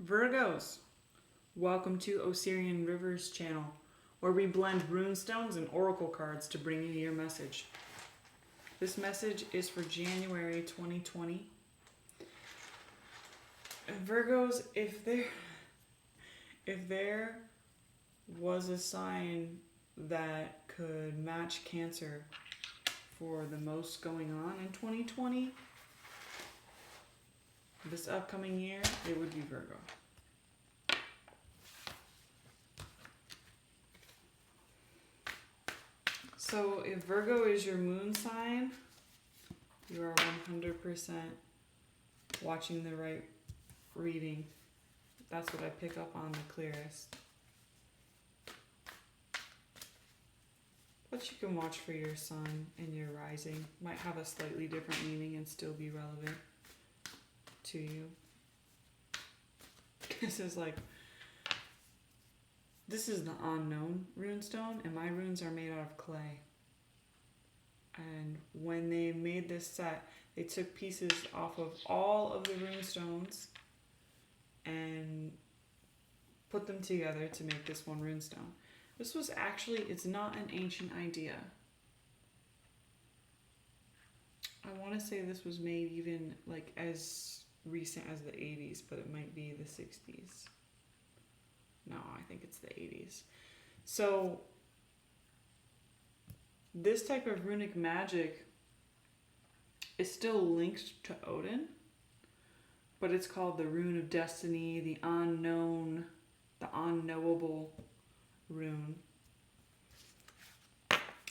Virgos, welcome to Osirian Rivers channel, where we blend runestones and oracle cards to bring you your message. This message is for January 2020. And Virgos, if there was a sign that could match Cancer for the most going on in 2020, this upcoming year, it would be Virgo. So if Virgo is your moon sign, you are 100% watching the right reading. That's what I pick up on the clearest. But you can watch for your sun and your rising. Might have a slightly different meaning and still be relevant to you. This is the unknown runestone, and my runes are made out of clay. And when they made this set, they took pieces off of all of the runestones and put them together to make this one runestone. This was actually, it's not an ancient idea. I want to say this was made even like as recent as the 80s, but it might be the 60s. No, I think it's the 80s. So this type of runic magic is still linked to Odin, but it's called the Rune of Destiny, the unknown, the unknowable rune.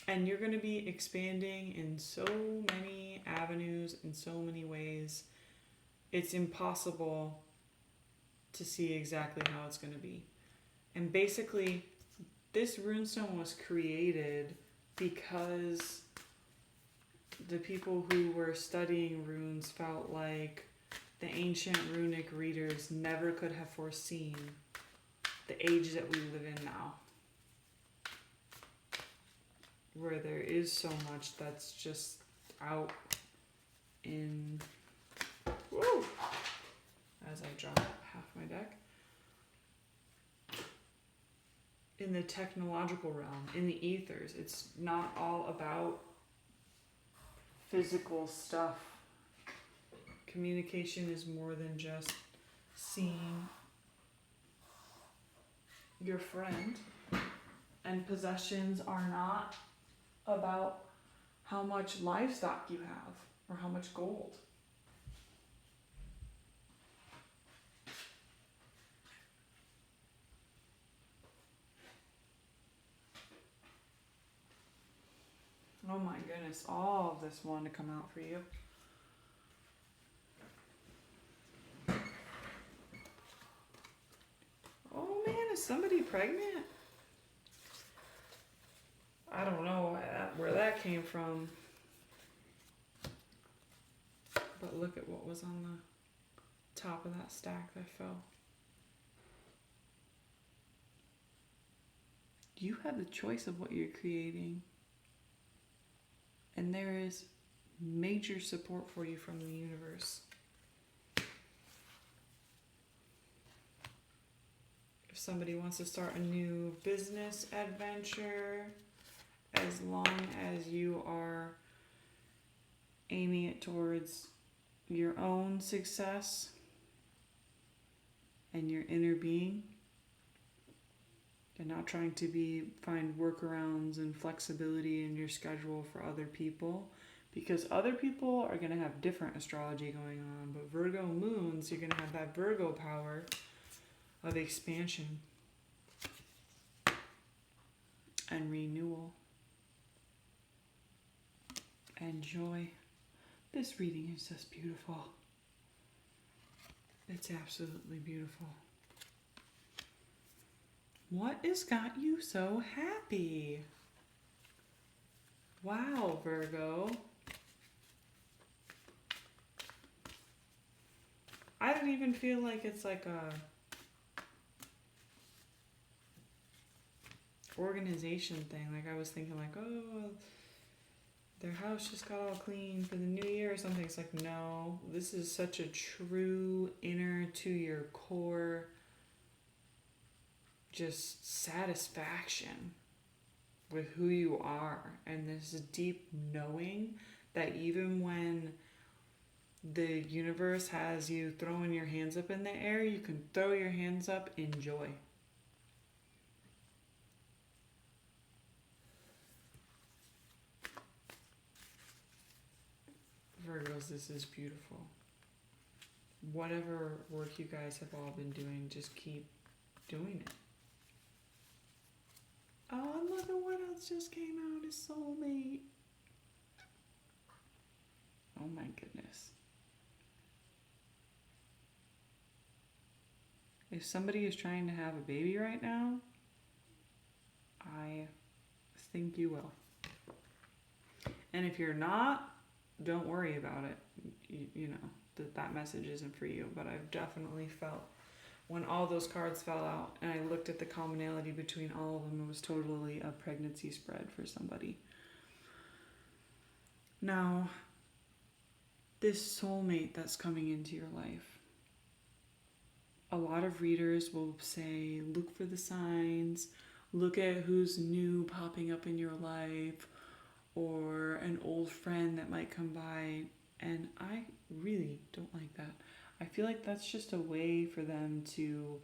And you're going to be expanding in so many avenues, in so many ways. It's impossible to see exactly how it's going to be. And basically, this runestone was created because the people who were studying runes felt like the ancient runic readers never could have foreseen the age that we live in now, where there is so much that's just out in, woo, as I drop half my deck, in the technological realm, in the ethers. It's not all about physical stuff. Communication is more than just seeing your friend, and possessions are not about how much livestock you have or how much gold. Oh my goodness, all of this wanted to come out for you. Oh man, is somebody pregnant? I don't know where that came from. But look at what was on the top of that stack that fell. You have the choice of what you're creating. And there is major support for you from the universe. If somebody wants to start a new business adventure, as long as you are aiming it towards your own success and your inner being, and not trying to find workarounds and flexibility in your schedule for other people, because other people are going to have different astrology going on. But Virgo moons, you're going to have that Virgo power of expansion and renewal and joy. This reading is just beautiful. It's absolutely beautiful. What has got you so happy? Wow, Virgo. I don't even feel like it's like a organization thing. Like I was thinking like, oh, their house just got all clean for the new year or something. It's like, no, this is such a true inner to your core just satisfaction with who you are, and this deep knowing that even when the universe has you throwing your hands up in the air, you can throw your hands up in joy. Virgos, this is beautiful. Whatever work you guys have all been doing, just keep doing it. Oh, and look at what else just came out, his soulmate. Oh my goodness. If somebody is trying to have a baby right now, I think you will. And if you're not, don't worry about it. You know, that message isn't for you. But I've definitely felt when all those cards fell out and I looked at the commonality between all of them, it was totally a pregnancy spread for somebody. Now, this soulmate that's coming into your life, a lot of readers will say, look for the signs, look at who's new popping up in your life, or an old friend that might come by. And I really don't like that. I feel like that's just a way for them to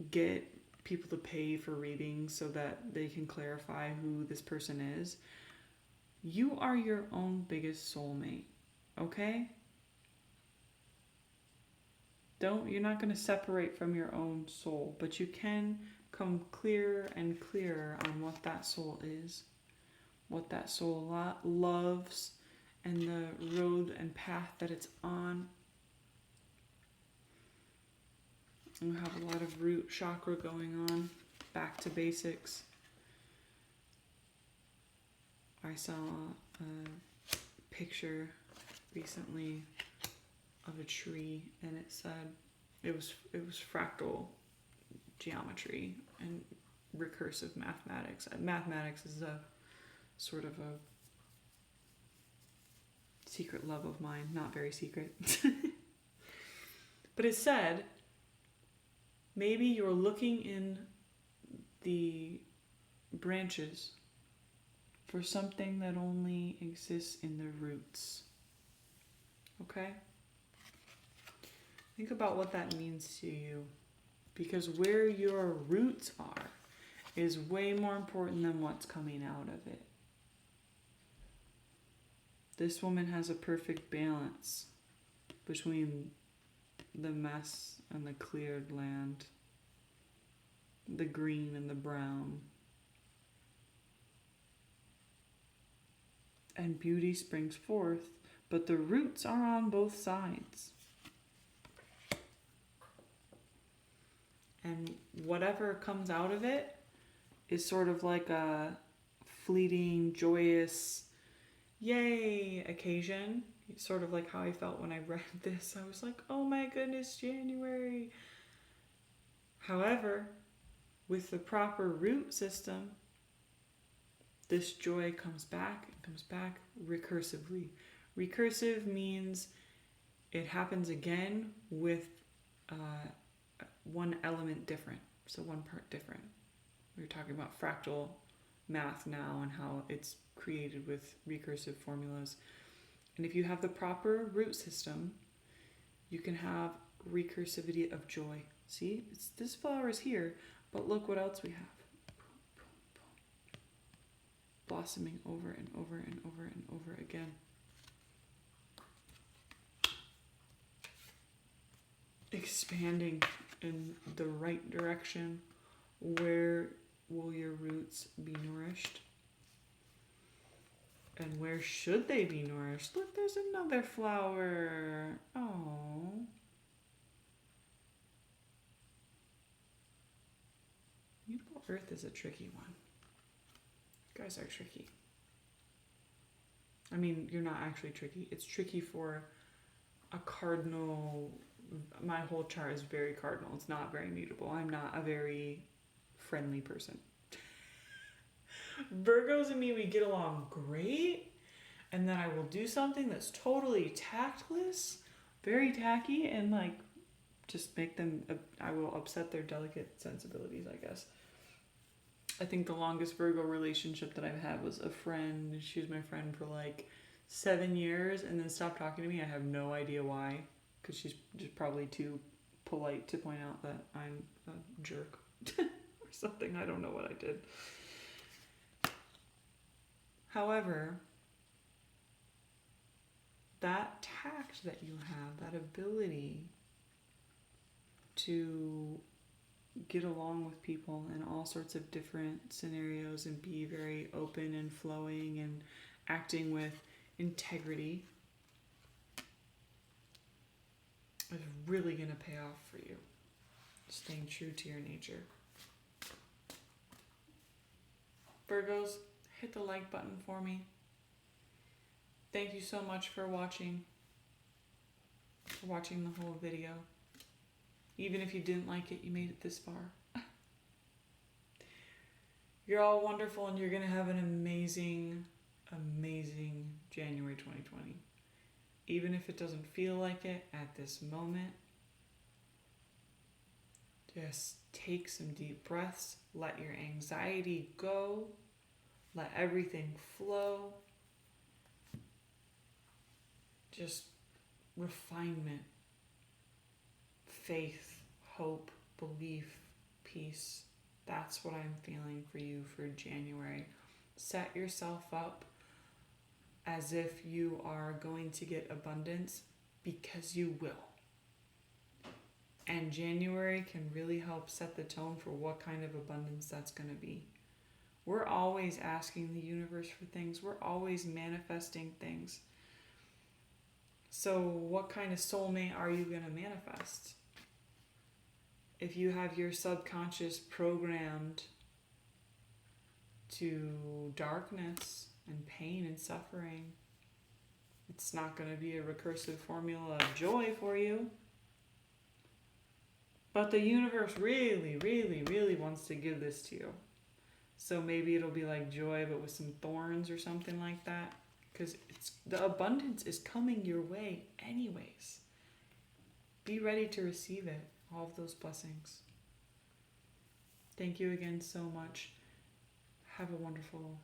get people to pay for readings so that they can clarify who this person is. You are your own biggest soulmate, okay? You're not going to separate from your own soul, but you can come clearer and clearer on what that soul is, what that soul loves, and the road and path that it's on. You have a lot of root chakra going on, back to basics. I saw a picture recently of a tree, and it said it was fractal geometry and recursive mathematics. Mathematics is a sort of a secret love of mine, not very secret. But it said, maybe you're looking in the branches for something that only exists in the roots. Okay? Think about what that means to you. Because where your roots are is way more important than what's coming out of it. This woman has a perfect balance between the mess and the cleared land, the green and the brown. And beauty springs forth, but the roots are on both sides. And whatever comes out of it is sort of like a fleeting, joyous, yay occasion. Sort of like how I felt when I read this. I was like, oh my goodness, January. However, with the proper root system, this joy comes back recursively. Recursive means it happens again with one element different, so one part different. We're talking about fractal math now and how it's created with recursive formulas. And if you have the proper root system, you can have recursivity of joy. See, this flower is here, but look what else we have. Blossoming over and over and over and over again. Expanding in the right direction. Where will your roots be nourished? And where should they be nourished? Look, there's another flower. Oh. Mutable Earth is a tricky one. You guys are tricky. I mean, you're not actually tricky. It's tricky for a cardinal. My whole chart is very cardinal. It's not very mutable. I'm not a very friendly person. Virgos and me, we get along great, and then I will do something that's totally tactless, very tacky, and like just make them, I will upset their delicate sensibilities, I guess. I think the longest Virgo relationship that I've had was a friend. She was my friend for like 7 years and then stopped talking to me. I have no idea why, because she's just probably too polite to point out that I'm a jerk or something. I don't know what I did. However, that tact that you have, that ability to get along with people in all sorts of different scenarios and be very open and flowing and acting with integrity is really going to pay off for you. Staying true to your nature. Virgos, hit the like button for me. Thank you so much for watching the whole video. Even if you didn't like it, you made it this far. You're all wonderful and you're going to have an amazing, amazing January 2020. Even if it doesn't feel like it at this moment, just take some deep breaths. Let your anxiety go. Let everything flow. Just refinement, faith, hope, belief, peace. That's what I'm feeling for you for January. Set yourself up as if you are going to get abundance, because you will. And January can really help set the tone for what kind of abundance that's going to be. We're always asking the universe for things. We're always manifesting things. So what kind of soulmate are you going to manifest? If you have your subconscious programmed to darkness and pain and suffering, it's not going to be a recursive formula of joy for you. But the universe really, really, really wants to give this to you. So maybe it'll be like joy, but with some thorns or something like that. Because the abundance is coming your way anyways. Be ready to receive it, all of those blessings. Thank you again so much. Have a wonderful